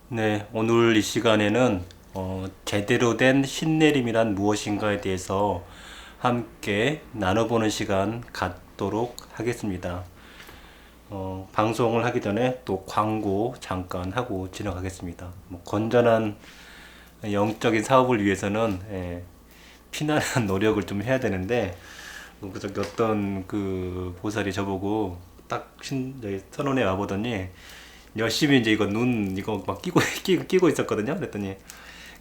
네, 오늘 이 시간에는 제대로 된 신내림이란 무엇인가에 대해서 함께 나눠보는 시간 갖도록 하겠습니다. 방송을 하기 전에 또 광고 잠깐 하고 지나가겠습니다. 뭐 건전한 영적인 사업을 위해서는 피나는 노력을 좀 해야 되는데 저기 어떤 그 보살이 저보고 저기 선원에 와보더니 열심히 이제 이거 눈 이거 막 끼고 있었거든요. 그랬더니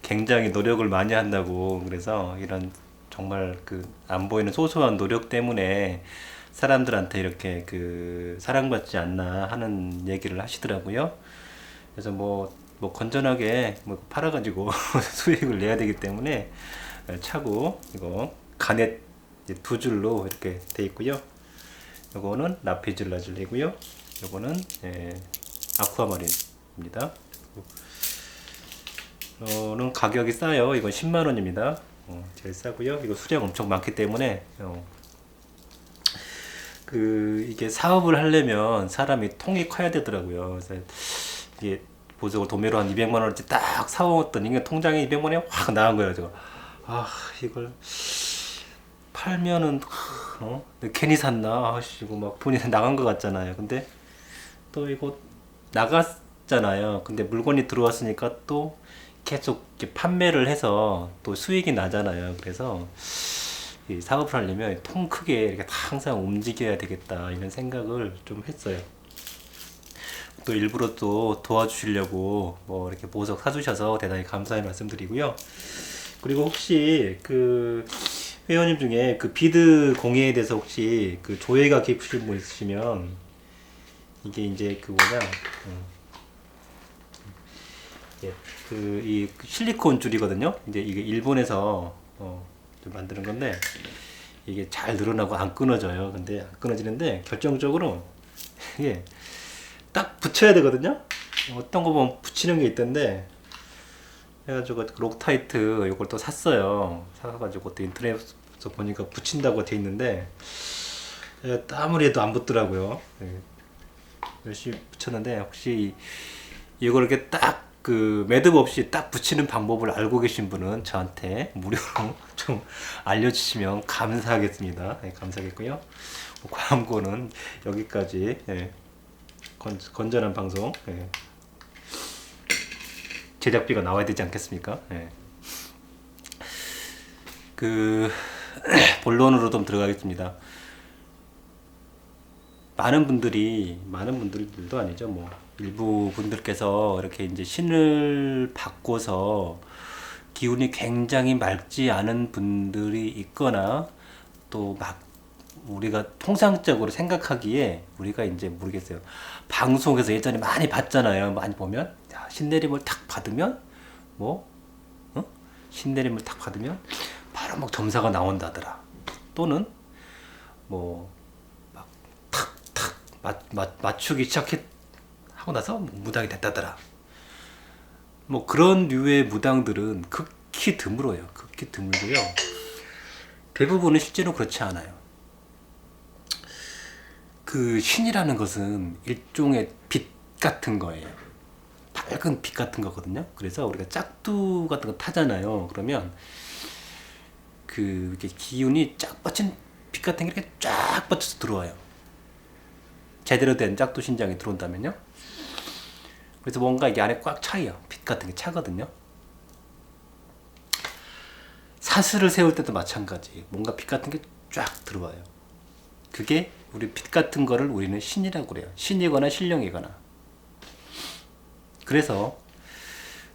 굉장히 노력을 많이 한다고. 그래서 이런 정말 그 안 보이는 소소한 노력 때문에 사람들한테 이렇게 그 사랑받지 않나 하는 얘기를 하시더라고요. 그래서 뭐 건전하게 뭐 팔아가지고 수익을 내야 되기 때문에 차고 이거 가넷 이제 두 줄로 이렇게 돼 있고요. 요거는 라피즐라즐이고요. 요거는 아쿠아마린입니다. 는 가격이 싸요. 이건 10만 원입니다. 제일 싸고요. 이거 수량 엄청 많기 때문에 그 이게 사업을 하려면 사람이 통이 커야 되더라고요. 그래서 이게 보석을 도매로 한 200만 원어치 딱 사왔더니 이게 통장에 200만 원이 확 나간 거예요. 제가 이걸 팔면은 괜히 샀나? 이거 막 돈이 나간 것 같잖아요. 근데 또 이거 나갔잖아요. 근데 물건이 들어왔으니까 또 계속 이렇게 판매를 해서 또 수익이 나잖아요. 그래서 이 사업을 하려면 통 크게 이렇게 항상 움직여야 되겠다 이런 생각을 좀 했어요. 또 일부러 또 도와주시려고 뭐 이렇게 보석 사주셔서 대단히 감사의 말씀드리고요. 그리고 혹시 그 회원님 중에 그 비드 공예에 대해서 혹시 그 조예가 깊으신 분 있으시면 이게 이제 그 뭐냐 그 이 실리콘 줄이거든요. 이제 이게 일본에서 좀 만드는 건데 이게 잘 늘어나고 안 끊어져요. 근데 안 끊어지는데 결정적으로 이게 딱 붙여야 되거든요. 어떤 거 보면 붙이는 게 있던데 해가지고 록타이트 이걸 또 샀어요. 사가지고 또 인터넷에서 보니까 붙인다고 돼 있는데 아무리 해도 안 붙더라고요. 열심히 붙였는데 혹시 이걸 이렇게 딱 그 매듭 없이 딱 붙이는 방법을 알고 계신 분은 저한테 무료로 좀 알려주시면 감사하겠습니다. 감사하겠고요. 광고는 여기까지. 건전한 방송 제작비가 나와야 되지 않겠습니까? 그 본론으로 좀 들어가겠습니다. 많은 분들도 아니죠. 뭐 일부 분들께서 이렇게 이제 신을 바꿔서 기운이 굉장히 맑지 않은 분들이 있거나 또 막 우리가 통상적으로 생각하기에 우리가 이제 모르겠어요. 방송에서 예전에 많이 봤잖아요. 많이 보면 신내림을 탁 받으면 뭐 신내림을 탁 받으면 바로 막 점사가 나온다더라. 또는 뭐 맞추기 시작해 하고 나서 무당이 됐다더라. 뭐 그런 류의 무당들은 극히 드물어요. 극히 드물고요. 대부분은 실제로 그렇지 않아요. 그 신이라는 것은 일종의 빛 같은 거예요. 밝은 빛 같은 거거든요. 그래서 우리가 짝두 같은 거 타잖아요. 그러면 그 기운이 쫙 뻗친 빛 같은 게 이렇게 쫙 뻗쳐서 들어와요. 제대로 된 짝두 신장이 들어온다면요. 그래서 뭔가 이게 안에 꽉 차요. 빛 같은 게 차거든요. 사슬을 세울 때도 마찬가지. 뭔가 빛 같은 게 쫙 들어와요. 그게 우리 빛 같은 거를 우리는 신이라고 그래요. 신이거나 신령이거나. 그래서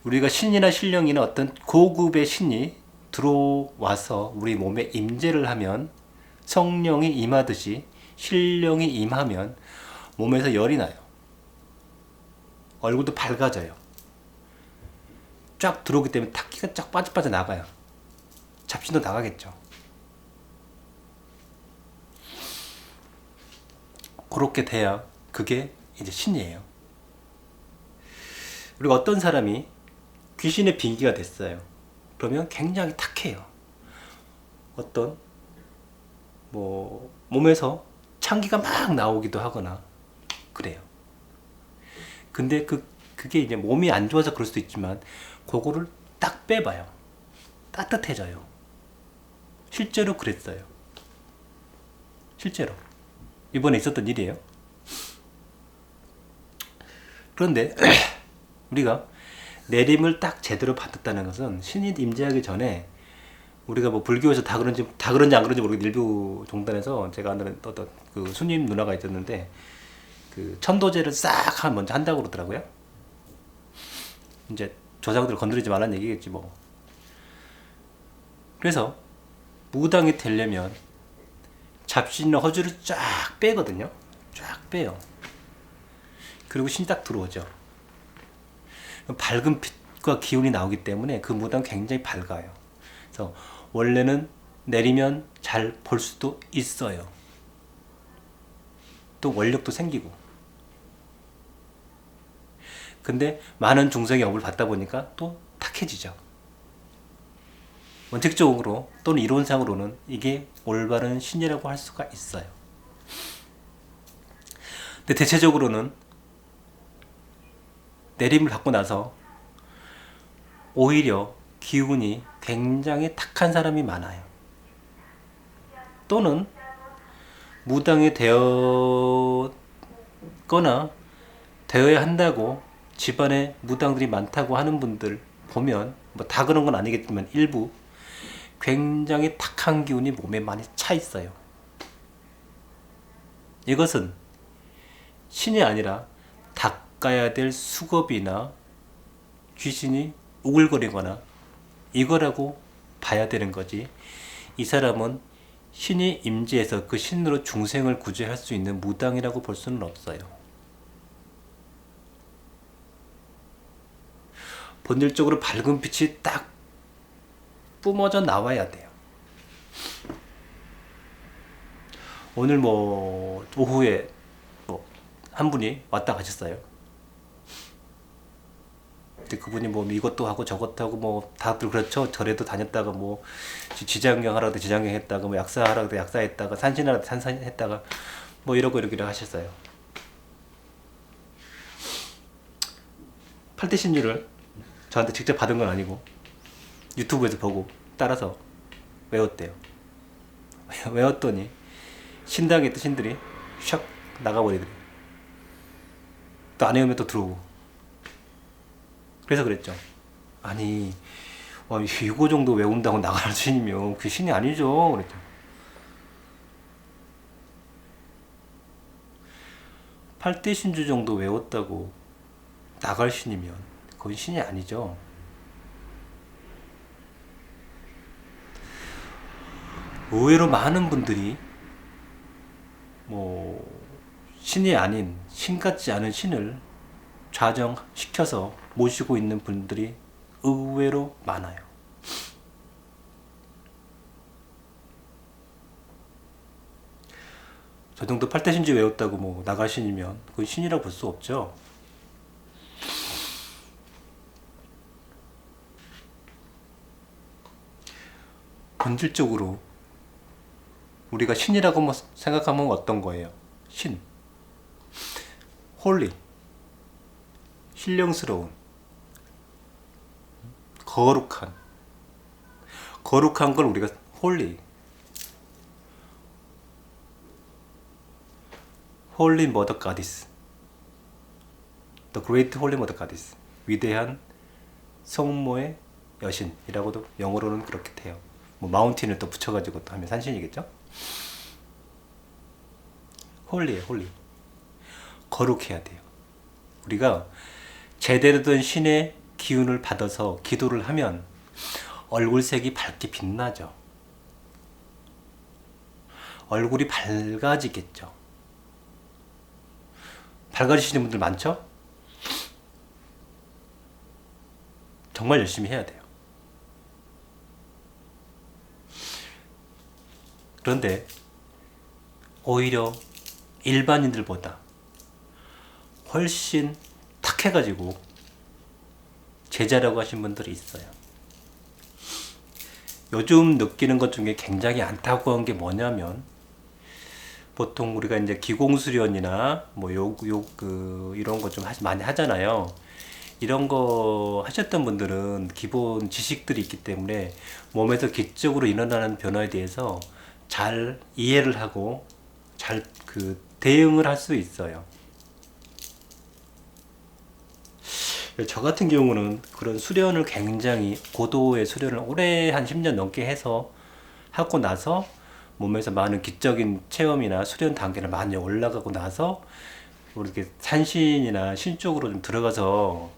우리가 신이나 신령이나 어떤 고급의 신이 들어와서 우리 몸에 임재를 하면 성령이 임하듯이 신령이 임하면 몸에서 열이 나요. 얼굴도 밝아져요. 쫙 들어오기 때문에 탁기가 쫙 빠져 나가요. 잡신도 나가겠죠. 그렇게 돼야 그게 이제 신이에요. 그리고 어떤 사람이 귀신의 빙기가 됐어요. 그러면 굉장히 탁해요. 어떤 뭐 몸에서 창기가 막 나오기도 하거나 그래요. 근데 그 그게 이제 몸이 안 좋아서 그럴 수도 있지만 그거를 딱 빼봐요. 따뜻해져요. 실제로 그랬어요. 실제로 이번에 있었던 일이에요. 그런데 우리가 내림을 딱 제대로 받았다는 것은 신이 임재하기 전에 우리가 뭐 불교에서 다 그런지 안 그런지 모르겠는데 일부 종단에서 제가 아는 어떤 그 스님 누나가 있었는데 그 천도제를 싹 먼저 한다고 그러더라고요. 이제 조상들 건드리지 말라는 얘기겠지 뭐. 그래서 무당이 되려면 잡신이나 허주를 쫙 빼거든요. 쫙 빼요. 그리고 신이 딱 들어오죠. 밝은 빛과 기운이 나오기 때문에 그 무당 굉장히 밝아요. 그래서 원래는 내리면 잘 볼 수도 있어요. 또 원력도 생기고. 근데 많은 중생의 업을 받다 보니까 또 탁해지죠. 원칙적으로 또는 이론상으로는 이게 올바른 신이라고 할 수가 있어요. 근데 대체적으로는 내림을 받고 나서 오히려 기운이 굉장히 탁한 사람이 많아요. 또는 무당이 되었거나 되어야 한다고 집안에 무당들이 많다고 하는 분들 보면 뭐 다 그런 건 아니겠지만 일부 굉장히 탁한 기운이 몸에 많이 차 있어요. 이것은 신이 아니라 닦아야 될 수겁이나 귀신이 우글거리거나 이거라고 봐야 되는 거지. 이 사람은 신이 임재해서 그 신으로 중생을 구제할 수 있는 무당이라고 볼 수는 없어요. 본질적으로 밝은 빛이 딱 뿜어져 나와야 돼요. 오늘 뭐 오후에 뭐 한 분이 왔다 가셨어요. 근데 그분이 뭐 이것도 하고 저것도 하고 뭐 다들 그렇죠. 절에도 다녔다가 뭐 지장경 하라도 지장경 했다가 뭐 약사 하라도 약사 했다가 산신하라도 산신 했다가 뭐 이러고 이러고 하셨어요. 팔대신유를 저한테 직접 받은 건 아니고 유튜브에서 보고 따라서 외웠대요. 외웠더니 신당에 있던 신들이 샥 나가버리더래요. 또 안 외우면 또 들어오고. 그래서 그랬죠. 아니 이거 정도 외운다고 나가는 신이면 그 신이 아니죠. 그랬죠. 팔대신주 정도 외웠다고 나갈 신이면 그건 신이 아니죠. 의외로 많은 분들이 뭐 신이 아닌 신 같지 않은 신을 좌정시켜서 모시고 있는 분들이 의외로 많아요. 저 정도 팔대신주 외웠다고 뭐 나갈 신이면 그건 신이라고 볼 수 없죠. 본질적으로 우리가 신이라고 뭐 생각하면 어떤 거예요? 신, 홀리, 신령스러운, 거룩한 걸 우리가 홀리, 홀리 머더 가디스, The Great Holy Mother Goddess, 위대한 성모의 여신이라고도 영어로는 그렇게 돼요. 뭐 마운틴을 또 붙여가지고 또 하면 산신이겠죠? 홀리예요, 홀리. 거룩해야 돼요. 우리가 제대로 된 신의 기운을 받아서 기도를 하면 얼굴색이 밝게 빛나죠. 얼굴이 밝아지겠죠. 밝아지시는 분들 많죠? 정말 열심히 해야 돼요. 그런데 오히려 일반인들보다 훨씬 탁해가지고 제자라고 하신 분들이 있어요. 요즘 느끼는 것 중에 굉장히 안타까운 게 뭐냐면 보통 우리가 이제 기공수련이나 뭐 이런 거 좀 많이 하잖아요. 이런 거 하셨던 분들은 기본 지식들이 있기 때문에 몸에서 기적으로 일어나는 변화에 대해서 잘 이해를 하고 잘 대응을 할 수 있어요. 저 같은 경우는 그런 수련을 굉장히 고도의 수련을 오래 한 10년 넘게 해서 하고 나서 몸에서 많은 기적인 체험이나 수련 단계를 많이 올라가고 나서 이렇게 산신이나 신 쪽으로 좀 들어가서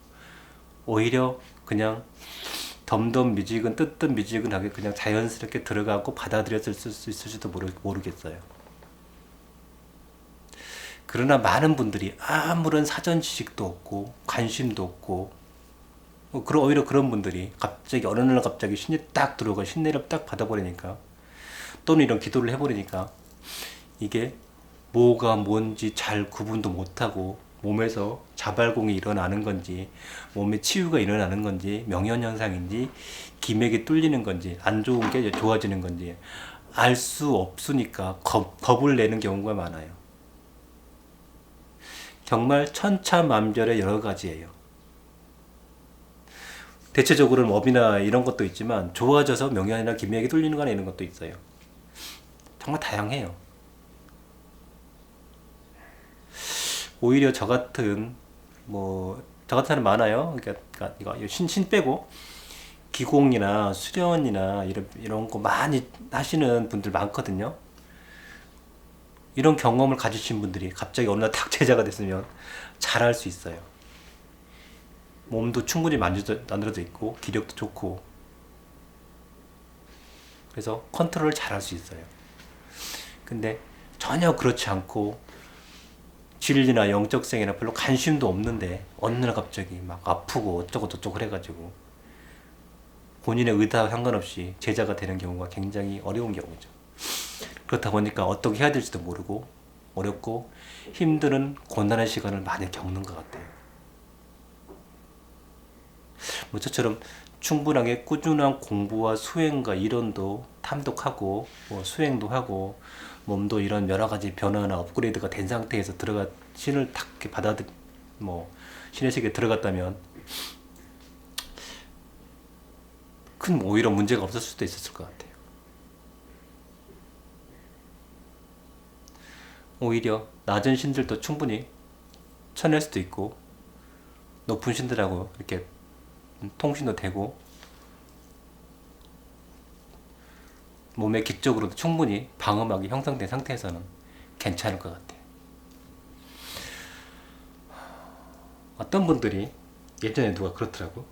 오히려 그냥 덤덤미지근 뜨뜻미지근하게 그냥 자연스럽게 들어가고 받아들였을 수 있을지도 모르겠어요. 그러나 많은 분들이 아무런 사전 지식도 없고 관심도 없고 오히려 그런 분들이 갑자기 어느 날 갑자기 신이 딱 들어오고 신내를 딱 받아버리니까 또는 이런 기도를 해버리니까 이게 뭐가 뭔지 잘 구분도 못하고 몸에서 자발공이 일어나는 건지 몸에 치유가 일어나는 건지 명현현상인지 기맥이 뚫리는 건지 안 좋은 게 좋아지는 건지 알 수 없으니까 겁을 내는 경우가 많아요. 정말 천차만별의 여러 가지예요. 대체적으로는 업이나 이런 것도 있지만 좋아져서 명현이나 기맥이 뚫리는 거나 이런 것도 있어요. 정말 다양해요. 오히려 저 같은 사람 많아요. 그러니까 이거 신 빼고 기공이나 수련이나 이런 거 많이 하시는 분들 많거든요. 이런 경험을 가지신 분들이 갑자기 어느 날 탁 제자가 됐으면 잘할 수 있어요. 몸도 충분히 만들어져 있고 기력도 좋고 그래서 컨트롤을 잘할 수 있어요. 근데 전혀 그렇지 않고 진리나 영적성이나 별로 관심도 없는데 어느 날 갑자기 막 아프고 어쩌고 저쩌고 그래가지고 본인의 의사와 상관없이 제자가 되는 경우가 굉장히 어려운 경우죠. 그렇다 보니까 어떻게 해야 될지도 모르고 어렵고 힘든 고난의 시간을 많이 겪는 것 같아요. 저처럼 충분하게 꾸준한 공부와 수행과 이론도 탐독하고 수행도 하고 몸도 이런 여러 가지 변화나 업그레이드가 된 상태에서 신을 탁 신의 세계에 들어갔다면 큰 오히려 문제가 없었을 수도 있었을 것 같아요. 오히려 낮은 신들도 충분히 쳐낼 수도 있고 높은 신들하고 이렇게 통신도 되고 몸의 기적으로도 충분히 방어막이 형성된 상태에서는 괜찮을 것 같아요. 어떤 분들이 예전에 누가 그렇더라고.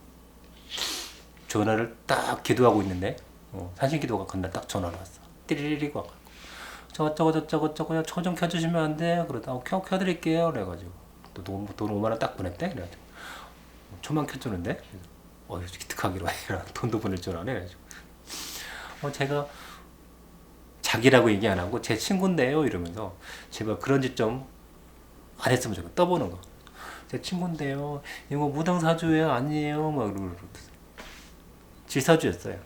전화를 딱 기도하고 있는데 산신 기도가 건날 딱 전화가 왔어. 띠리리리 와가지고 저거 초 좀 켜주시면 안 돼요? 그러다 켜드릴게요. 그래가지고 또 돈 5만 원 딱 보냈대. 그래가지고 초만 켜주는데 기특하기로 해라. 돈도 보낼 줄 아네. 그래가지고 제가 자기라고 얘기 안 하고 제 친구인데요 이러면서 제가 그런 짓 좀 안 했으면 좋겠다. 떠보는 거. 제 친구인데요. 이거 무당사주예요? 아니에요? 막 이러고 지사주였어요.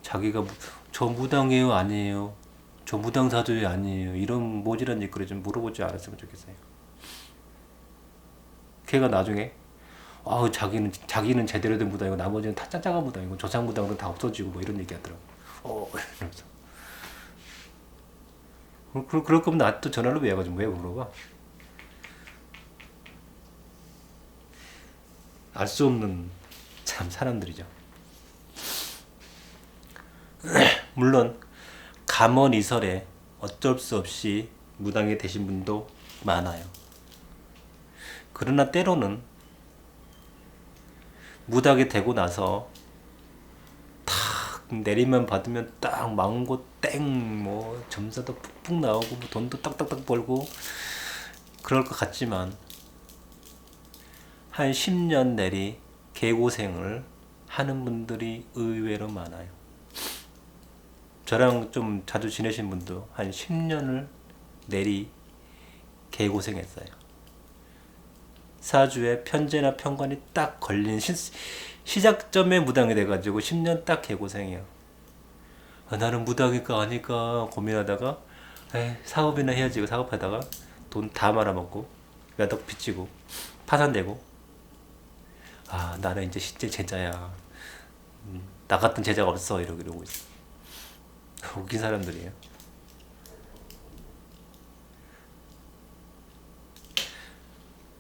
자기가 저 무당이에요? 아니에요? 저 무당사주예요? 아니에요? 이런 모질한 짓거리 좀 물어보지 않았으면 좋겠어요. 걔가 나중에 자기는 제대로 된 무당이고 나머지는 다 짱짱한 무당이고 조상 무당은 다 없어지고 뭐 이런 얘기 하더라고. 이러면서. 그럴 거면 나한테 전화를 왜 해가지고 왜 물어봐? 알 수 없는 참 사람들이죠. 물론 감언이설에 어쩔 수 없이 무당이 되신 분도 많아요. 그러나 때로는 무당이 되고 나서 탁 내리만 받으면 딱 망고 땡 점사도 푹푹 나오고 돈도 딱딱딱 벌고 그럴 것 같지만 한 10년 내리 개고생을 하는 분들이 의외로 많아요. 저랑 좀 자주 지내신 분도 한 10년을 내리 개고생했어요. 사주에 편제나 편관이 딱 걸린 시작점에 무당이 돼가지고 10년 딱 개고생이에요. 나는 무당일까 아닐까 고민하다가 사업이나 해야지 사업하다가 돈 다 말아먹고 몇 억 빚지고 파산되고, 아 나는 이제 실제 제자야, 나 같은 제자가 없어, 이러고 있어. 웃긴 사람들이에요.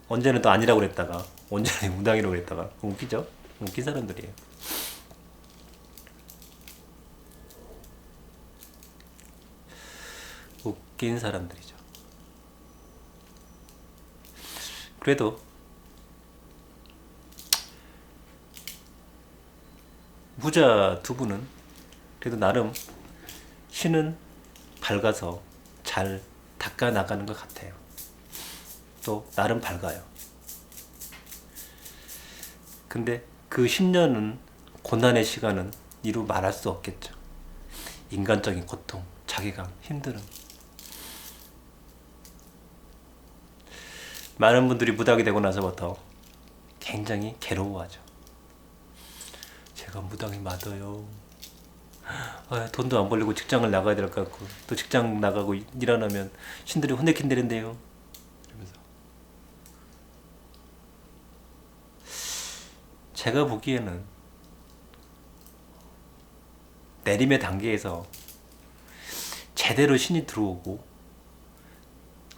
언제는 또 아니라고 그랬다가 언제는 무당이라고 그랬다가 웃기죠? 웃긴 사람들이에요. 웃긴 사람들이죠. 그래도 후자 두 분은 그래도 나름 신은 밝아서 잘 닦아 나가는 것 같아요. 또 나름 밝아요. 근데 그 10년은, 고난의 시간은 이루 말할 수 없겠죠. 인간적인 고통, 자기가 힘듦. 많은 분들이 무당이 되고 나서부터 굉장히 괴로워하죠. 제가 무당이 맞아요. 아, 돈도 안 벌리고 직장을 나가야 될 것 같고, 또 직장 나가고 일 안 하면 신들이 혼내킨다는데요. 이러면서. 제가 보기에는 내림의 단계에서 제대로 신이 들어오고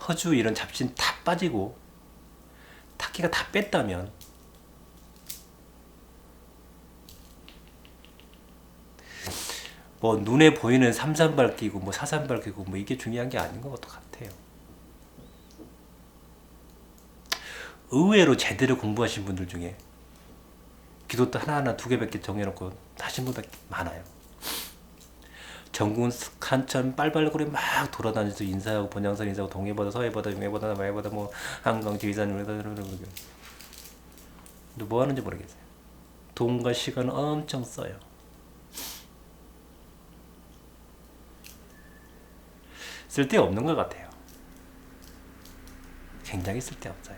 허주 이런 잡신 다 빠지고 탁기가 다 뺐다면 뭐 눈에 보이는 삼산 밝히고 뭐 사산 밝히고 뭐 이게 중요한 게 아닌 것 같아요. 의외로 제대로 공부하신 분들 중에 기도도 하나하나 두 개밖에 정해놓고 하신 분들 많아요. 전군 한참 빨빨거리 막 돌아다니면서 인사하고 본향선 인사하고 동해바다 서해바다 용해바다 남해바다 뭐 한강 지리산 근데 뭐 하는지 모르겠어요. 돈과 시간을 엄청 써요. 쓸데없는 것 같아요. 굉장히 쓸데없어요.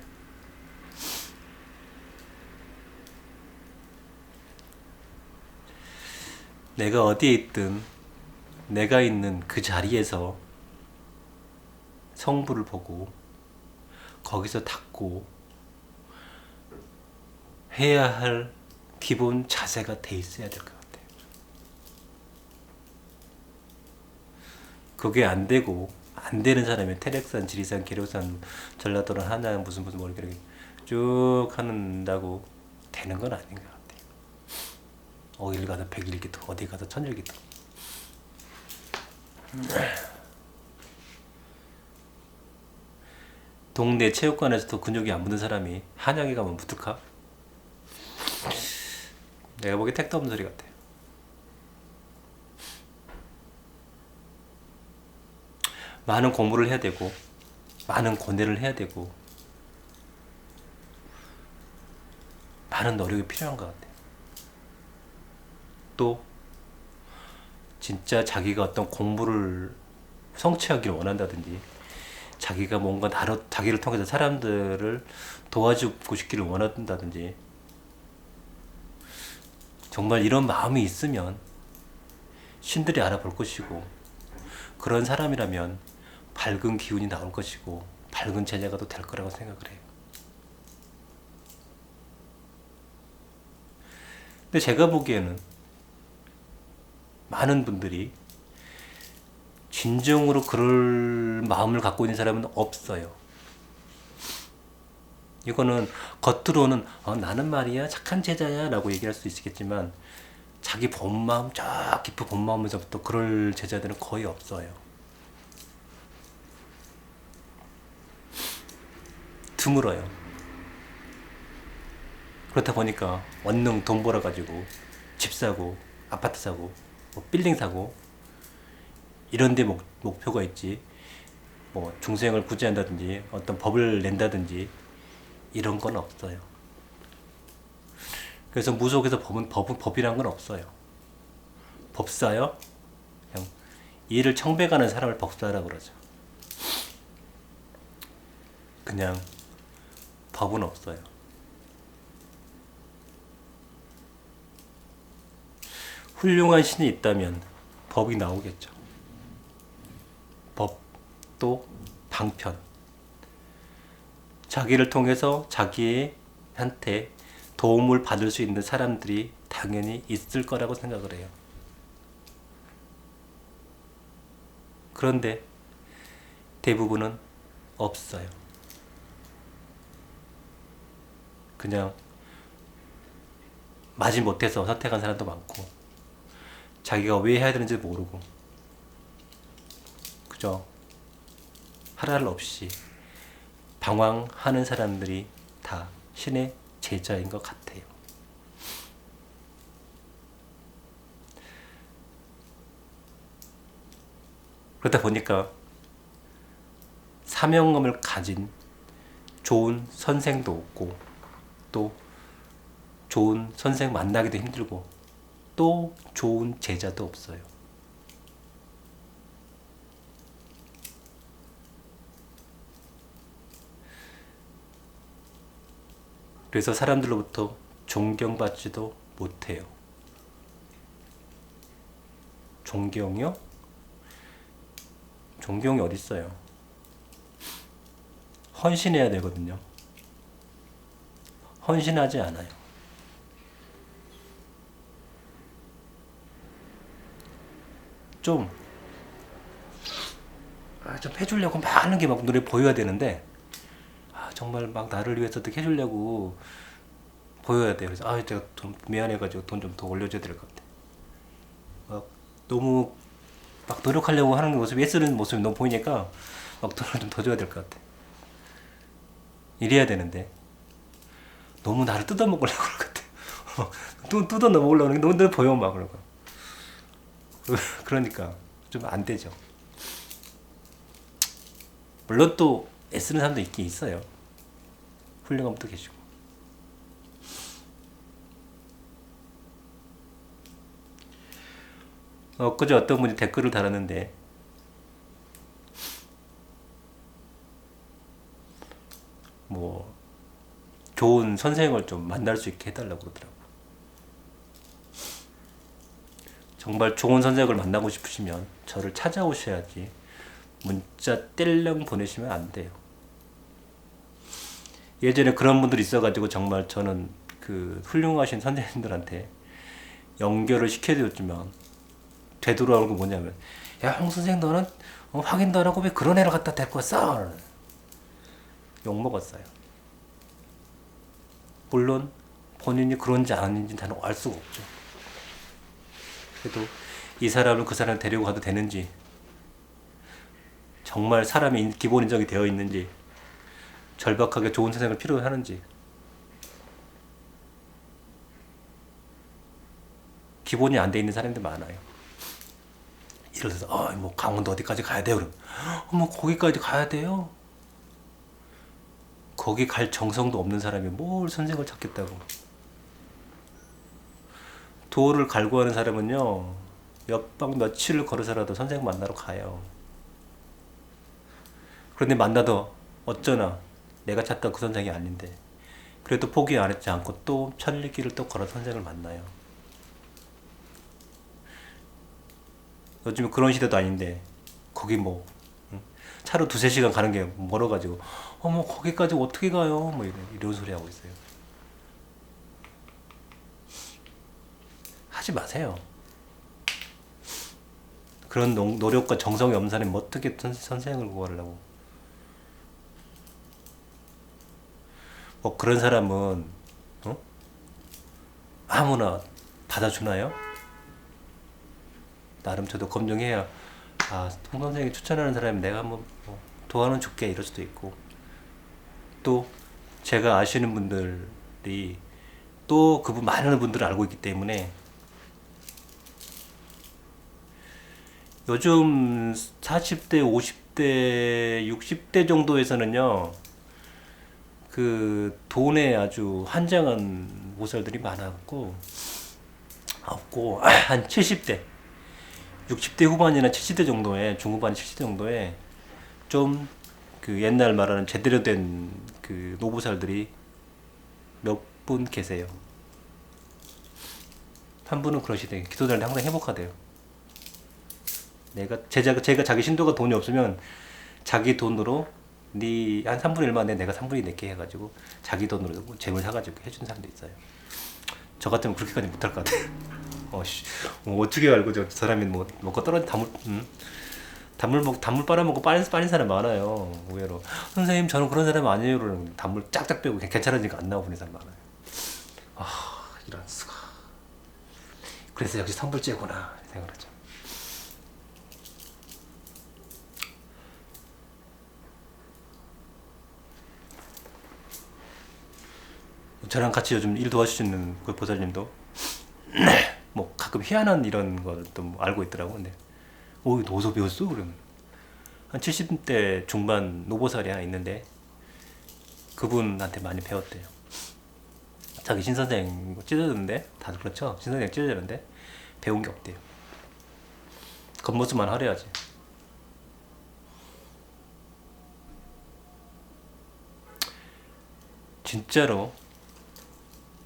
내가 어디에 있든 내가 있는 그 자리에서 성부를 보고 거기서 닦고 해야 할 기본 자세가 돼 있어야 될 것 같아요. 그게 안 되고 안 되는 사람이 태백산, 지리산, 계룡산, 전라도는 한양 무슨 뭐 이렇게 쭉 한다고 되는 건 아닌 것 같아요. 어딜 가도 백일기도, 어디 가도 천일기도. 동네 체육관에서도 근육이 안 붙는 사람이 한양에 가면 붙을까? 내가 보기엔 택도 없는 소리 같아요. 많은 공부를 해야 되고 많은 고뇌를 해야 되고 많은 노력이 필요한 것 같아요. 또 진짜 자기가 어떤 공부를 성취하기를 원한다든지 자기가 뭔가 자기를 통해서 사람들을 도와주고 싶기를 원한다든지 정말 이런 마음이 있으면 신들이 알아볼 것이고, 그런 사람이라면 밝은 기운이 나올 것이고 밝은 제자가 또 될 거라고 생각을 해요. 근데 제가 보기에는 많은 분들이 진정으로 그럴 마음을 갖고 있는 사람은 없어요. 이거는 겉으로는 나는 말이야 착한 제자야 라고 얘기할 수 있겠지만 자기 본마음, 저 깊은 본마음에서부터 그럴 제자들은 거의 없어요. 드물어요. 그렇다 보니까 원능 돈 벌어가지고 집 사고 아파트 사고 뭐 빌딩 사고 이런 데 목표가 있지, 뭐 중생을 구제한다든지 어떤 법을 낸다든지 이런 건 없어요. 그래서 무속에서 법이란 건 없어요. 법사요? 그냥 일을 청백하는 사람을 법사라고 그러죠. 그냥 법은 없어요. 훌륭한 신이 있다면 법이 나오겠죠. 법도 방편, 자기를 통해서 자기한테 도움을 받을 수 있는 사람들이 당연히 있을 거라고 생각을 해요. 그런데 대부분은 없어요. 그냥 마지못해서 선택한 사람도 많고, 자기가 왜 해야 되는지 모르고 그저 할 말 없이 방황하는 사람들이 다 신의 제자인 것 같아요. 그러다 보니까 사명감을 가진 좋은 선생도 없고, 또 좋은 선생 만나기도 힘들고, 또 좋은 제자도 없어요. 그래서 사람들로부터 존경받지도 못해요. 존경이요? 존경이 어딨어요? 헌신해야 되거든요. 헌신하지 않아요. 좀 해주려고 많은 게 막 눈에 보여야 되는데, 정말 막 나를 위해서 어떻게 해주려고 보여야 돼요. 그래서 제가 돈 미안해가지고 돈 좀 더 올려줘야 될 것 같아. 막 너무 막 노력하려고 하는 모습이, 애쓰는 모습이 너무 보이니까 막 돈을 좀 더 줘야 될 것 같아. 이래야 되는데 너무 나를 뜯어먹으려고 그럴 것 같아. 또 뜯어먹으려고 하는 게 너무 늘 보여 막 그러고. 그러니까 좀 안 되죠. 물론 또 애쓰는 사람도 있긴 있어요. 훌륭한 분도 계시고. 그저 어떤 분이 댓글을 달았는데, 뭐 좋은 선생을 좀 만날 수 있게 해달라고 그러더라고. 정말 좋은 선생을 만나고 싶으시면 저를 찾아오셔야지, 문자 띨렁 보내시면 안 돼요. 예전에 그런 분들이 있어가지고 정말 저는 그 훌륭하신 선생님들한테 연결을 시켜드렸지만 되돌아오는 건 뭐냐면, 야, 홍 선생 너는 확인도 안 하고 왜 그런 애를 갖다 데리고 왔어? 욕먹었어요. 물론 본인이 그런지 아닌지 나는 알 수가 없죠. 그래도 이 사람을 그 사람을 데리고 가도 되는지, 정말 사람이 기본 인정이 되어 있는지, 절박하게 좋은 선생을 필요로 하는지, 기본이 안 돼 있는 사람들 많아요. 예를 들어서 뭐 강원도 어디까지 가야 돼요? 그럼 뭐 거기까지 가야 돼요? 거기 갈 정성도 없는 사람이 뭘 선생을 찾겠다고. 도를 갈고 하는 사람은요, 몇 박 며칠을 걸어서라도 선생 만나러 가요. 그런데 만나도 어쩌나 내가 찾던 그 선생이 아닌데, 그래도 포기 안 했지 않고 또 천리길을 또 걸어 선생을 만나요. 요즘 그런 시대도 아닌데 거기 뭐 차로 2-3시간 가는 게 멀어가지고 뭐 거기까지 어떻게 가요? 뭐 이런 소리 하고 있어요. 하지 마세요. 그런 노력과 정성이 없는 사람이 어떻게 선생을 구하려고. 뭐 그런 사람은 아무나 받아주나요? 나름 저도 검증해야, 홍 선생이 추천하는 사람이 내가 한번 도와는 줄게 이럴 수도 있고, 또 제가 아시는 분들이 또 그분 많은 분들을 알고 있기 때문에, 요즘 40대, 50대, 60대 정도에서는요, 그 돈에 아주 환장한 모살들이 많았고, 없고 한 70대, 60대 후반이나 70대 정도에, 중후반 70대 정도에 좀 그 옛날 말하는 제대로 된 그 노부살들이 몇 분 계세요. 한 분은 그러시대요. 기도할 때 항상 행복하대요. 제가 자기 신도가 돈이 없으면 자기 돈으로 네 한 3분의 1만 내 내가 3분의 2 낼게 해가지고 자기 돈으로 재물 사가지고 해주는 사람도 있어요. 저 같으면 그렇게까지 못할 것 같아요. 씨, 어떻게 알고 저 사람이 뭐 먹고 떨어진 단물 빨아먹고 빠진 사람 많아요. 의외로 선생님 저는 그런 사람 아니에요. 그러는 단물 짝짝 빼고 괜찮아지니까 안 나오는 사람 많아요. 이런 수가. 그래서 역시 선불제구나 생각하죠. 저랑 같이 요즘 일 도와주시는 그 보살님도 뭐 가끔 희한한 이런 것도 뭐 알고 있더라고. 근데 너 어디서 배웠어? 그러면 한 70대 중반 노보살이 하나 있는데 그분한테 많이 배웠대요. 자기 신선생 찢어졌는데 다들 그렇죠. 신선생 찢어졌는데 배운 게 없대요. 겉모습만 화려하지. 진짜로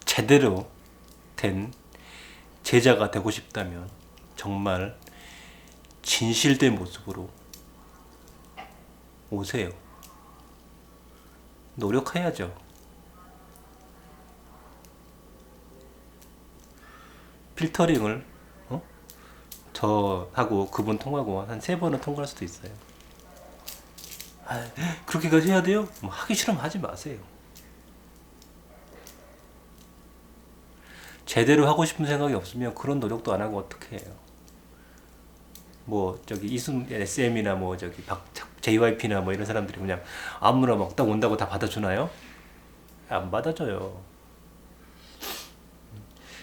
제대로 된 제자가 되고 싶다면 정말 진실된 모습으로 오세요. 노력해야죠. 필터링을 저하고 그분 통하고 한 3번은 통과할 수도 있어요. 그렇게까지 해야 돼요? 뭐 하기 싫으면 하지 마세요. 제대로 하고 싶은 생각이 없으면 그런 노력도 안 하고 어떻게 해요? 뭐 저기 이순 SM이나 뭐 저기 JYP나 뭐 이런 사람들이 그냥 아무나 막 딱 온다고 다 받아주나요? 안 받아줘요.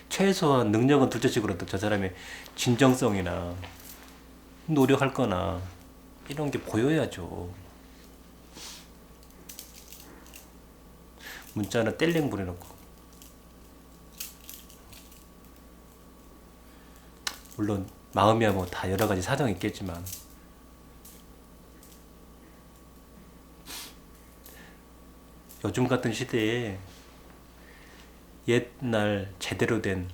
최소한 능력은 둘째치고라도 저 사람의 진정성이나 노력할 거나 이런 게 보여야죠. 문자는 뗄랭 보내놓고. 물론 마음이야 뭐 다 여러 가지 사정이 있겠지만 요즘 같은 시대에 옛날 제대로 된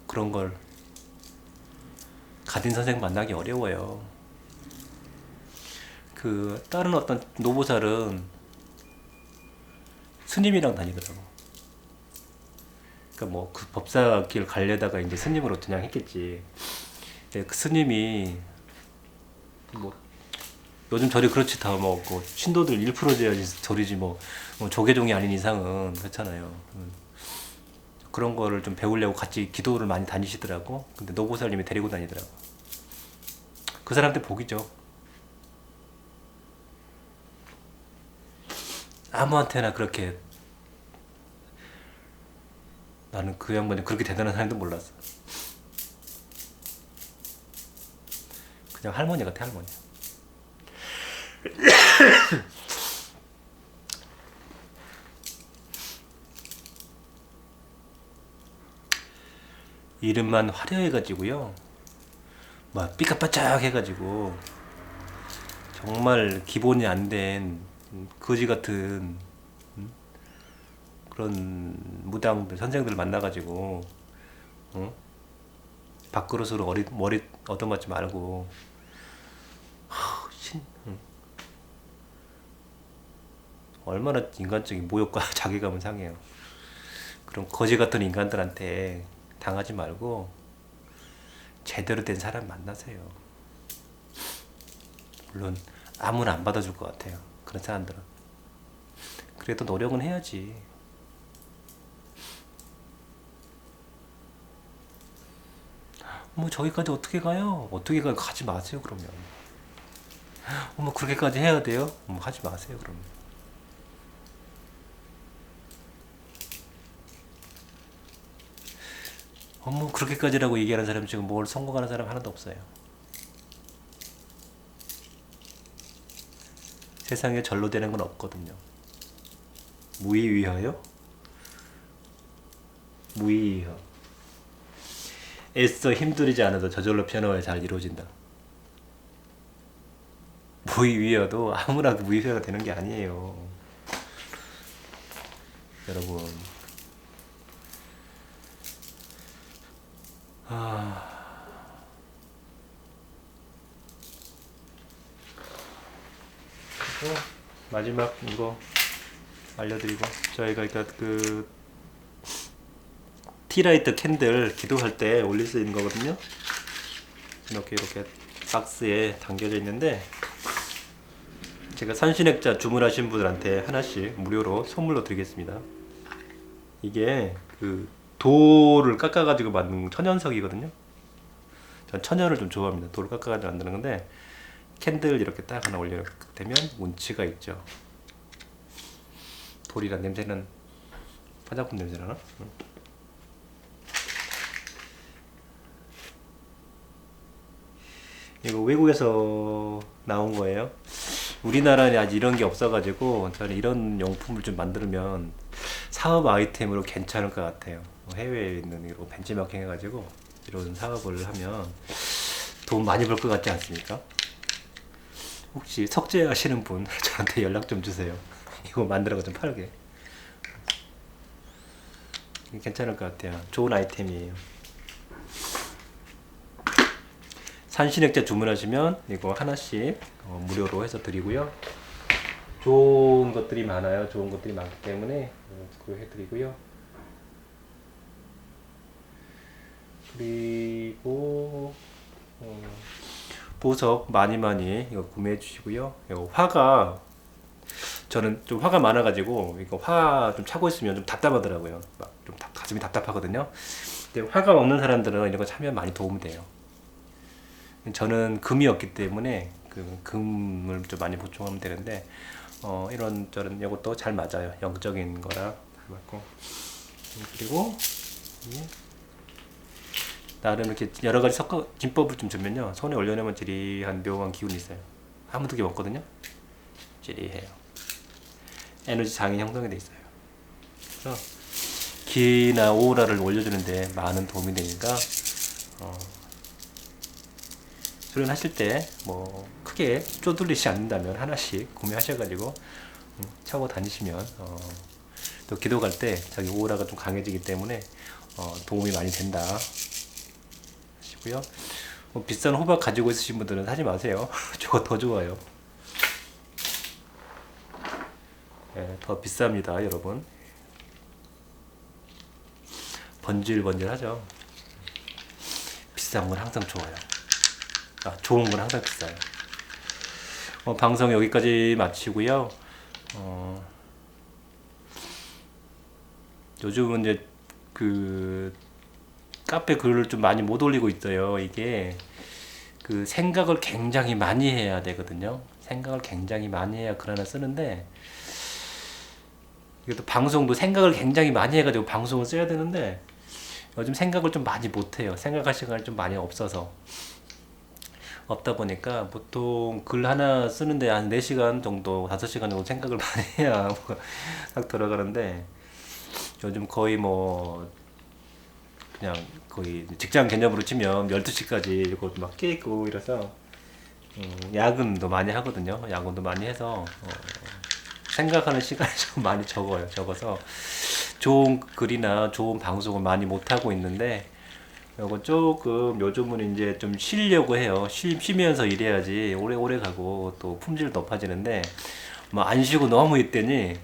그런 걸 가진 선생 만나기 어려워요. 그 다른 어떤 노보살은 스님이랑 다니더라고. 그러니까 뭐 그 법사길 가려다가 이제 스님으로 전향했겠지. 그 스님이 뭐 요즘 절이 그렇지 다 뭐 신도들 1%져야지 절이지 뭐 조계종이 아닌 이상은 그렇잖아요. 그런 거를 좀 배우려고 같이 기도를 많이 다니시더라고. 근데 노보살님이 데리고 다니더라고. 그 사람한테 복이죠. 아무한테나 그렇게. 나는 그 양반이 그렇게 대단한 사람도 몰랐어. 그냥 할머니 같아, 할머니. 이름만 화려해가지고요. 막 삐까빠짝 해가지고 정말 기본이 안 된 거지 같은 그런 무당들 선생들 만나가지고 밥그릇으로 머리 얻어맞지 말고 얼마나 인간적인 모욕과 자괴감을 상해요. 그런 거지 같은 인간들한테 당하지 말고 제대로 된 사람 만나세요. 물론 아무나 안 받아줄 것 같아요. 그런 사람들은. 그래도 노력은 해야지. 뭐 저기까지 어떻게 가요? 어떻게 가요? 가지 마세요 그러면. 뭐 그렇게까지 해야 돼요? 뭐 하지 마세요 그러면. 뭐 그렇게까지라고 얘기하는 사람 지금 뭘 성공하는 사람 하나도 없어요. 세상에 절로 되는 건 없거든요. 무의위하여? 무의위하. 애써 힘들이지 않아도 저절로 변화가 잘 이루어진다. 무의위여도 아무나 무의위가 되는 게 아니에요. 여러분. 마지막 이거 알려드리고, 저희가 일단 그 티라이트 캔들 기도할 때 올릴 수 있는 거거든요. 이렇게 박스에 담겨져 있는데, 제가 산신액자 주문하신 분들한테 하나씩 무료로 선물로 드리겠습니다. 이게 그 돌을 깎아가지고 만든 천연석이거든요. 전 천연을 좀 좋아합니다. 돌을 깎아가지고 만드는 건데, 캔들 이렇게 딱 하나 올려되면 운치가 있죠. 돌이란 냄새는 화장품 냄새나나? 이거 외국에서 나온 거예요. 우리나라에 아직 이런 게 없어가지고 저는 이런 용품을 좀 만들면 사업 아이템으로 괜찮을 것 같아요. 해외에 있는 이거 벤치마킹 해가지고 이런 사업을 하면 돈 많이 벌 것 같지 않습니까? 혹시 석재하시는 분 저한테 연락 좀 주세요. 이거 만들어서 좀 팔게. 괜찮을 것 같아요. 좋은 아이템이에요. 산신액자 주문하시면 이거 하나씩 무료로 해서 드리고요. 좋은 것들이 많아요. 좋은 것들이 많기 때문에 그거 해드리고요. 그리고 보석 많이 이거 구매해 주시고요. 이거 화가, 저는 좀 화가 많아가지고 이거 화 좀 차고 있으면 좀 답답하더라고요. 막 좀 가슴이 답답하거든요. 근데 화가 없는 사람들은 이런 거 차면 많이 도움이 돼요. 저는 금이 없기 때문에 그 금을 좀 많이 보충하면 되는데, 이런 저런 이것도 잘 맞아요. 영적인 거라 잘 맞고. 그리고 나름 이렇게 여러 가지 섞어 김법을 좀 주면요, 손에 올려놓으면 지리한 묘한 기운이 있어요. 아무도 게 없거든요. 지리해요. 에너지 장이 형성이 돼 있어요. 그래서 기나 오라를 올려주는데 많은 도움이 되니까, 수련하실 때 뭐 크게 쪼들리지 않는다면 하나씩 구매하셔가지고 차고 다니시면, 또 기도 갈 때 자기 오라가 좀 강해지기 때문에 도움이 많이 된다 하시고요. 비싼 호박 가지고 있으신 분들은 사지 마세요. 저거 더 좋아요. 네, 더 비쌉니다, 여러분. 번질번질 하죠. 비싼 건 항상 좋아요. 좋은 건 항상 비싸요. 방송 여기까지 마치고요. 요즘은 이제 그 카페 글을 좀 많이 못 올리고 있어요. 이게 그 생각을 굉장히 많이 해야 되거든요. 생각을 굉장히 많이 해야 글 하나 쓰는데, 이것도 방송도 생각을 굉장히 많이 해가지고 방송을 써야 되는데, 요즘 생각을 좀 많이 못해요. 생각할 시간이 좀 많이 없다 보니까 보통 글 하나 쓰는데 한 4시간 정도, 5시간 정도 생각을 많이 해야 딱 돌아가는데, 요즘 거의 뭐 그냥 거의 직장 개념으로 치면 12시까지 이거 막 깨있고 이래서 야근도 많이 하거든요. 야근도 많이 해서 생각하는 시간이 좀 많이 적어서 좋은 글이나 좋은 방송을 많이 못하고 있는데, 이거 조금 요즘은 이제 좀 쉬려고 해요. 쉬면서 일해야지 오래 가고 또 품질 높아지는데, 뭐 안 쉬고 너무 있더니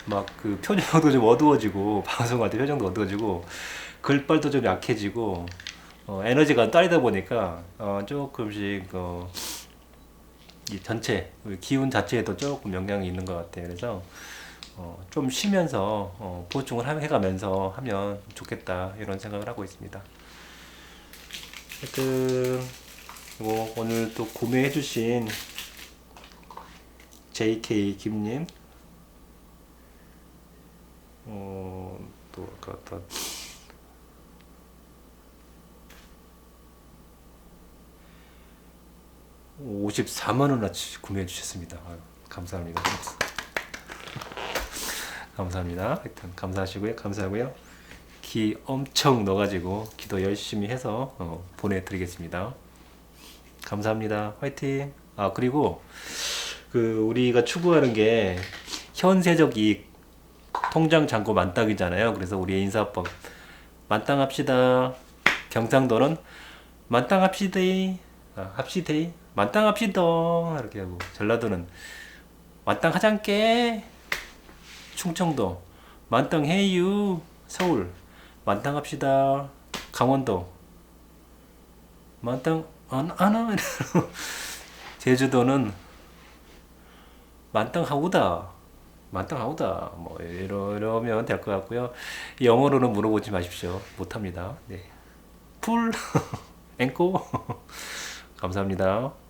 막 그 표정도 좀 어두워지고 방송할 때 표정도 어두워지고 글빨도 좀 약해지고 에너지가 딸리다 보니까 조금씩 이 전체 기운 자체에도 조금 영향이 있는 것 같아요. 그래서 좀 쉬면서 보충을 해가면서 하면 좋겠다, 이런 생각을 하고 있습니다. 하여튼 오늘 또 구매해주신 JK 김님, 또 어떤 54만원어치 구매해 주셨습니다. 감사합니다. 감사합니다. 하여튼 감사하고요. 기 엄청 넣어가지고 기도 열심히 해서 보내드리겠습니다. 감사합니다. 화이팅. 그리고 그 우리가 추구하는 게 현세적 이익, 통장 잔고 만땅이잖아요. 그래서 우리 인사법 만땅합시다. 경상도는 만땅합시다. 만땅합시다 이렇게 하고, 전라도는 만땅하장께 충청도, 만땅해유 서울, 만땅합시다 강원도, 만땅 안하 제주도는 만땅하우다, 만땅하우다 뭐 이러면 될 것 같고요. 영어로는 물어보지 마십시오. 못합니다. 네. 풀 앵꼬 감사합니다.